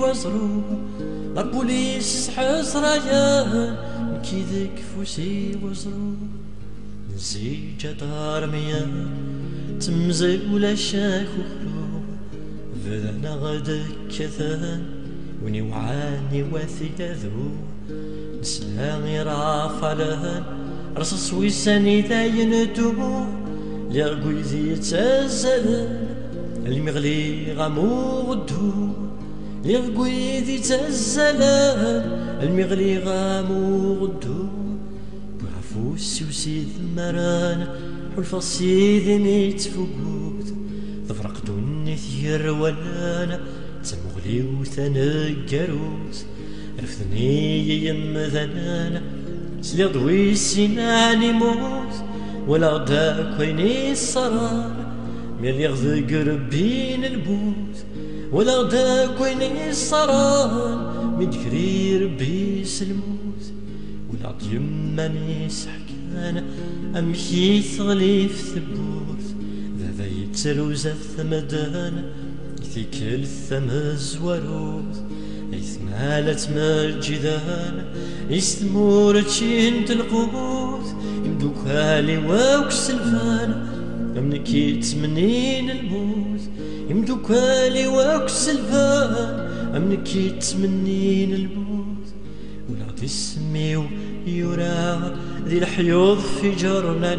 وزرو البوليس حسرايا كي ذيك فوسي وزرو نزيجة دارميا تمزي ولا شاكوكلو فذنا غدك كثان وني وعاني وثياذو نسلامي رافالان رصص ويساني داين دو ليرقوي ذي تزلان المغلي غامو غدو ليرقوي ذي تزلان المغلي غامو غدو بغفوسي وسيد مران حلف سيدي ميت فقود ظفرق دوني ثير ولانا تمغلي وثنقروت رفثني يم ذنانا سليض ويسيناني موت ولا غدا كويني الصرار ميل يغذق ربين البوت ولا غدا كويني الصرار مدكري ربي سلموت ولا يما ميس حكانا أمشي ثغلي في ثبوت ذا يتروز الثمدان يثيك الثمز وروت يثمالت مرجدان يستمور تشين القوت يمدوك هالي واوكس الفان أمنكي تمنين الموت يمدوك هالي واوكس الفان أمنكي تمنين الموت ولا تسميو يورا ذي الحيوض في جرنا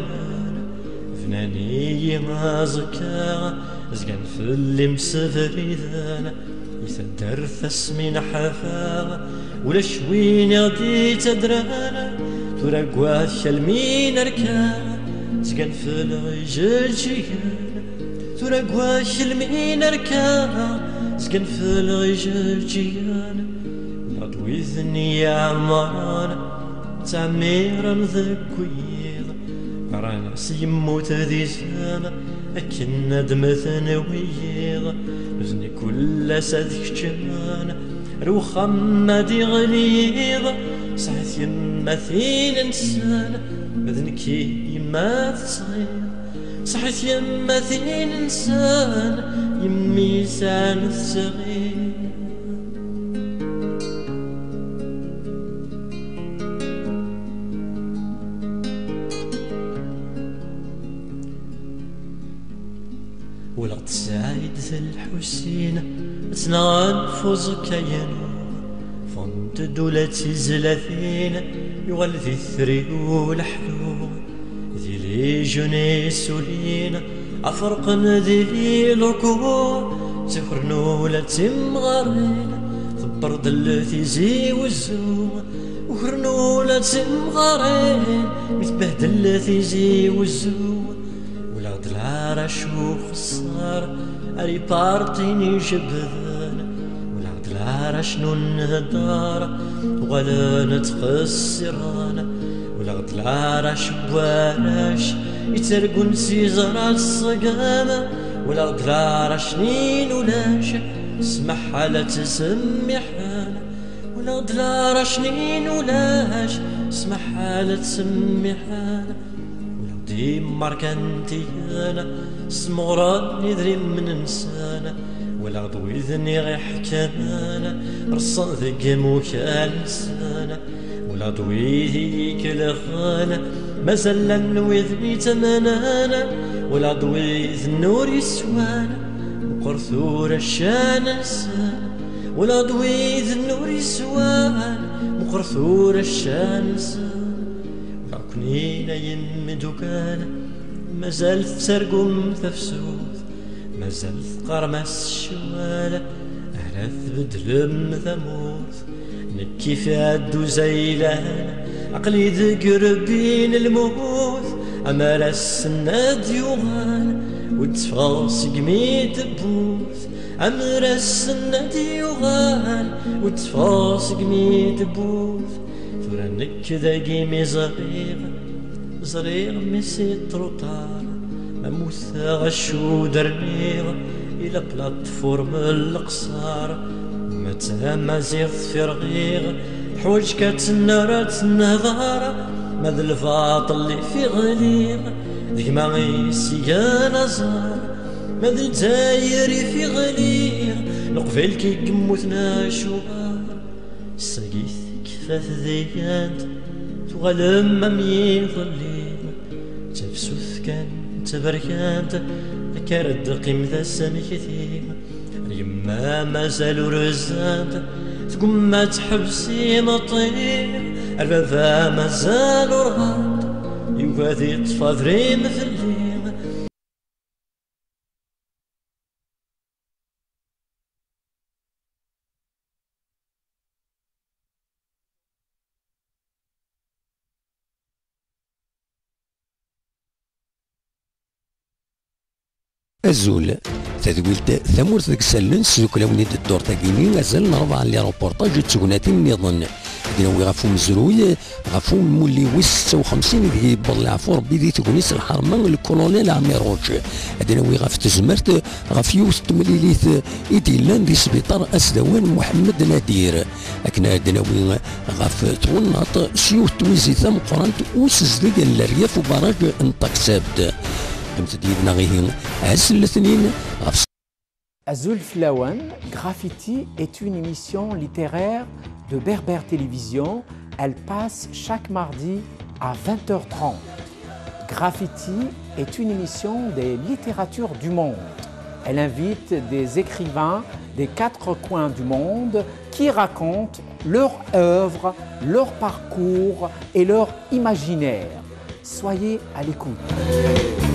فناني ما زكا زقن في اللي مسفري ذانا يثدر ثسمين حفا ولا شوين غدي تدرانا تورا قواث المين ركانا زقن في الغجل جيانا تورا قواث المين ركانا زقن في الغجل جيانا نضوي ذني يا عمرانا تعميرا ذكويض رانا سيموت ذي سنة أكن ندمثنا ويض نزني كل سذك جمانا روخا مادي غليظ صحيت يما ثين انسان بذنكي يما صغير صحيت يما ثين انسان يمي سان صغير ولا تساعد ذا الحسين تنغان فوز كيانو فونت دولتي زلاثين يغل ذي الثري والحلو ذي لي جونيس ولينا أفرقن ذي لركو تخرنو لا تمغارين ثبر دلتي زي وزو وخرنو لا تمغارين متبهدل ذي زي وزو ولا شو خسارة أري بارتيني جبذان ولا شنو نهدارة ولا نتخسرانا ولا شبواراش يترقون سيزر الصقامة ولا شنين ولاش اسمح على تسمي حانا ولا شنين ولاش اسمح على تسمي حانا دي ماركانتي انا سمغراني ذري من انسانا ولا ضوي ذني غي حكانا رصان ذي موكال انسانا ولا ضوي ذيك الغانا مازال نوذني تمنانا ولا ضوي النور يسوانا مقرثور الشان انسانا ولا ضوي النور يسوانا مقرثور الشان انسانا كنينا يمدوكانا مازال ترقم تفسوث مازال قرمس الشوالة أهلا بدلم ثموث نكي في عدو زيلانا عقلي ذكر بين الموت أمال السناد يوغانا وتفاص قميت بوث أمال السناد يوغانا وتفاص قميت بوث فرنك ذاقي مي زريغ ميسي تروطار مموثا غشو درنيغ إلى بلاتفورم القصار متى مازيغ في رغيغ حوج كتنارات النظارة ماذا الفاط اللي في غليغ ذيك ما يسيا نزار ماذا الجزايري في غليغ نقبل كي قموتنا شوار ساقيث كفاف ذيانت تغلم ممي ظلي تفسوث كان تبركانت كارد قيم ذا سنكثير يما مازال رزانت تقوم ما تحبسي نطير البابا مازال رهاد يوفادي تفاضري مثلي. الزول تذويلت ثمورت ذاك السلنس ذوكلاوني الدور تاكيني غازال نربع لي روبورتاج تسكوناتي نظن ديناوي غافو مزروي غافو مولي ويس 56 دي بضل عفو ربي دي تكونيس الحرمان الكولونيل عميروج ديناوي غاف تزمرت غاف يوث تمليليث ايديلان دي سبيطار اسدوان محمد نادير اكنا ديناوي غاف توناط سيوث تويزي ثم قرانت وسزدق الرياف وبراج انطاك سابد Azul Flawan, Graffiti est une émission littéraire de Berbère Télévision. Elle passe chaque mardi à 20h30. Graffiti est une émission des littératures du monde. Elle invite des écrivains des 4 coins du monde qui racontent leur œuvre, leur parcours et leur imaginaire. Soyez à l'écoute.